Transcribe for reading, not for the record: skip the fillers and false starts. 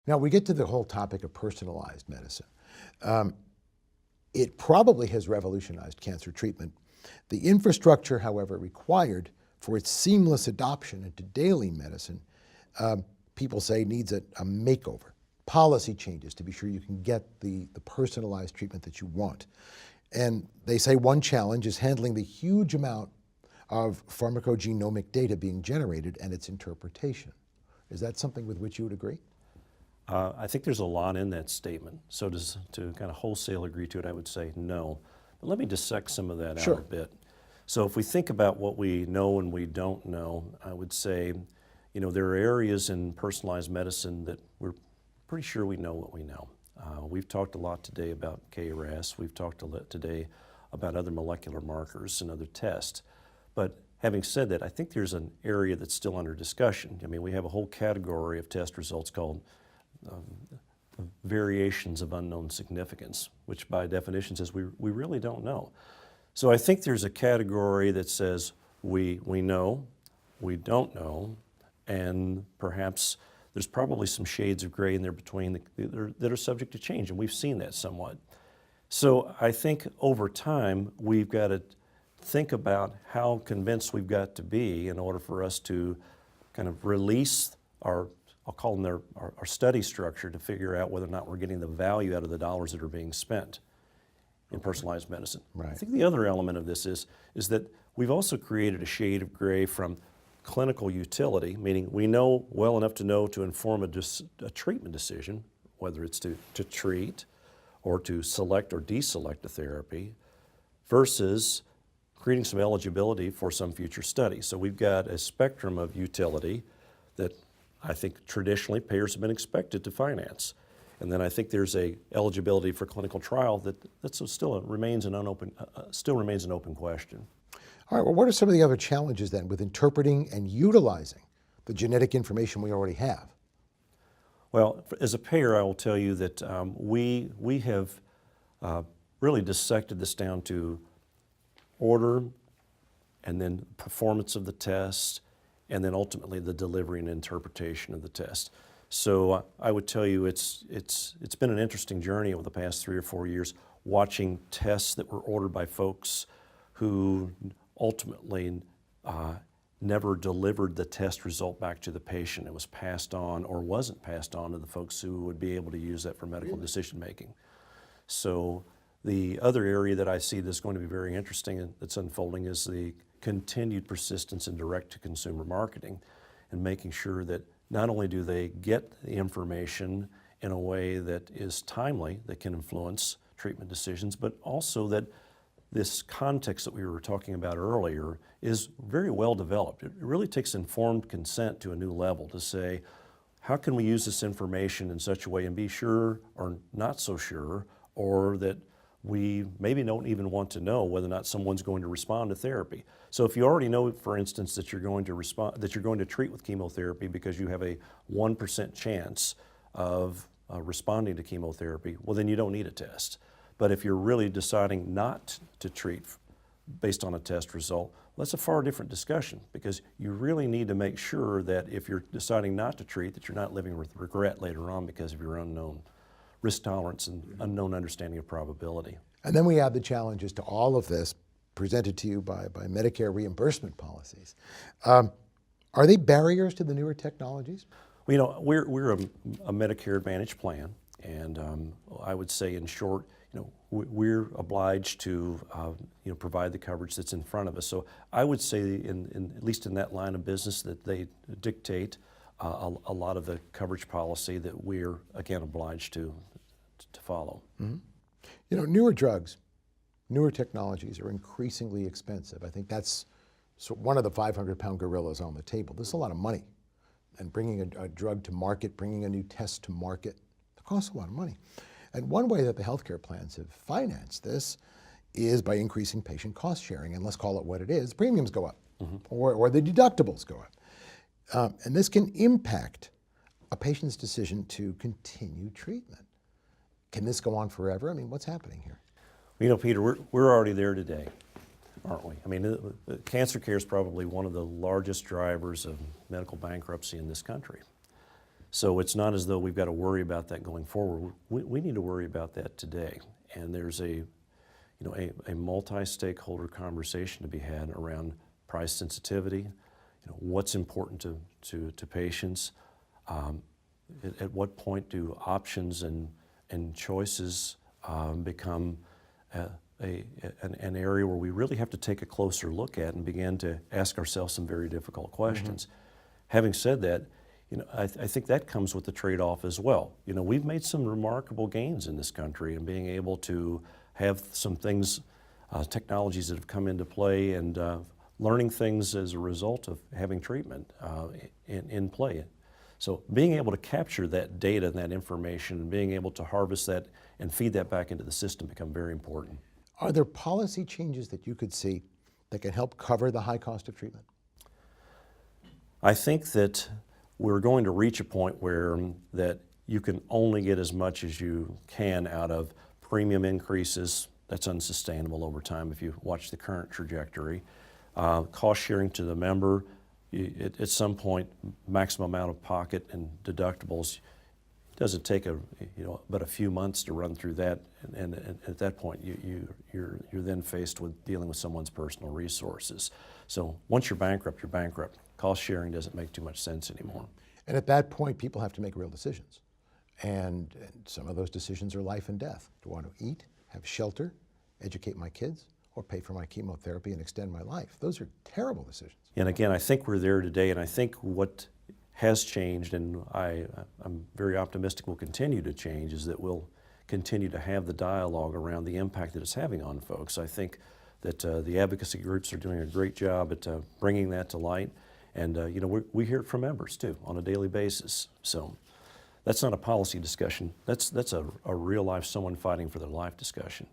Now we get to the whole topic of personalized medicine. It probably has revolutionized cancer treatment. The infrastructure, however, required for its seamless adoption into daily medicine, people say needs a makeover. Policy changes to be sure you can get the personalized treatment that you want. And they say one challenge is handling the huge amount of pharmacogenomic data being generated and its interpretation. Is that something with which you would agree? I think there's a lot in that statement. So to kind of wholesale agree to it, I would say no. But let me dissect some of that Sure. out a bit. So if we think about what we know and we don't know, I would say, there are areas in personalized medicine that we're pretty sure we know what we know. We've talked a lot today about KRAS. We've talked a lot today about other molecular markers and other tests. But having said that, I think there's an area that's still under discussion. I mean, we have a whole category of test results called variations of unknown significance, which by definition says we really don't know. So I think there's a category that says we know, we don't know, and perhaps there's probably some shades of gray in there between that are subject to change, and we've seen that somewhat. So I think over time we've got to think about how convinced we've got to be in order for us to kind of release our, I'll call them our study structure, to figure out whether or not we're getting the value out of the dollars that are being spent in personalized medicine. Right. I think the other element of this is that we've also created a shade of gray from clinical utility, meaning we know well enough to know to inform a treatment decision, whether it's to treat or to select or deselect a therapy, versus creating some eligibility for some future study. So we've got a spectrum of utility that I think traditionally payers have been expected to finance. And then I think there's a eligibility for clinical trial that still remains an open question. All right, well, what are some of the other challenges then with interpreting and utilizing the genetic information we already have? Well, as a payer, I will tell you that we have really dissected this down to order, and then performance of the test, and then ultimately the delivery and interpretation of the test. So I would tell you it's been an interesting journey over the past 3 or 4 years, watching tests that were ordered by folks who ultimately never delivered the test result back to the patient. It was passed on or wasn't passed on to the folks who would be able to use that for medical decision making. So the other area that I see that's going to be very interesting and that's unfolding is the continued persistence in direct-to-consumer marketing, and making sure that not only do they get the information in a way that is timely, that can influence treatment decisions, but also that this context that we were talking about earlier is very well developed. It really takes informed consent to a new level to say, how can we use this information in such a way and be sure or not so sure, or that we maybe don't even want to know whether or not someone's going to respond to therapy. So if you already know, for instance, that you're going to treat with chemotherapy because you have a 1% chance of responding to chemotherapy, well, then you don't need a test. But if you're really deciding not to treat based on a test result, well, that's a far different discussion, because you really need to make sure that if you're deciding not to treat, that you're not living with regret later on because of your unknown risk tolerance and unknown understanding of probability. And then we add the challenges to all of this presented to you by Medicare reimbursement policies. Are they barriers to the newer technologies? Well, we're a Medicare Advantage plan, and I would say, in short, we're obliged to provide the coverage that's in front of us. So I would say, at least in that line of business, that they dictate a lot of the coverage policy that we're, again, obliged to follow. Mm-hmm. Newer drugs, newer technologies are increasingly expensive. I think that's one of the 500-pound gorillas on the table. This is a lot of money. And bringing a drug to market, bringing a new test to market, it costs a lot of money. And one way that the healthcare plans have financed this is by increasing patient cost sharing. And let's call it what it is. Premiums go up, mm-hmm. or the deductibles go up. And this can impact a patient's decision to continue treatment. Can this go on forever? I mean, what's happening here? Peter, we're already there today, aren't we? I mean, cancer care is probably one of the largest drivers of medical bankruptcy in this country. So it's not as though we've got to worry about that going forward. We need to worry about that today. And there's a multi-stakeholder conversation to be had around price sensitivity, what's important to patients, at what point do options and choices become an area where we really have to take a closer look at and begin to ask ourselves some very difficult questions. Having said that, I think that comes with the trade-off as well. We've made some remarkable gains in this country in being able to have some things, technologies that have come into play, and learning things as a result of having treatment in play. So being able to capture that data and that information and being able to harvest that and feed that back into the system become very important. Are there policy changes that you could see that can help cover the high cost of treatment? I think that we're going to reach a point where that you can only get as much as you can out of premium increases. That's unsustainable over time if you watch the current trajectory. Cost sharing to the member, at some point, maximum out of pocket and deductibles. It doesn't take but a few months to run through that, and at that point you're then faced with dealing with someone's personal resources. So once you're bankrupt, you're bankrupt. Cost sharing doesn't make too much sense anymore. And at that point, people have to make real decisions. And some of those decisions are life and death. Do I want to eat, have shelter, educate my kids, or pay for my chemotherapy and extend my life? Those are terrible decisions. And again, I think we're there today, and I think what has changed, and I'm very optimistic will continue to change, is that we'll continue to have the dialogue around the impact that it's having on folks. I think that the advocacy groups are doing a great job at bringing that to light. And we hear it from members too on a daily basis. So that's not a policy discussion. That's a real life, someone fighting for their life discussion.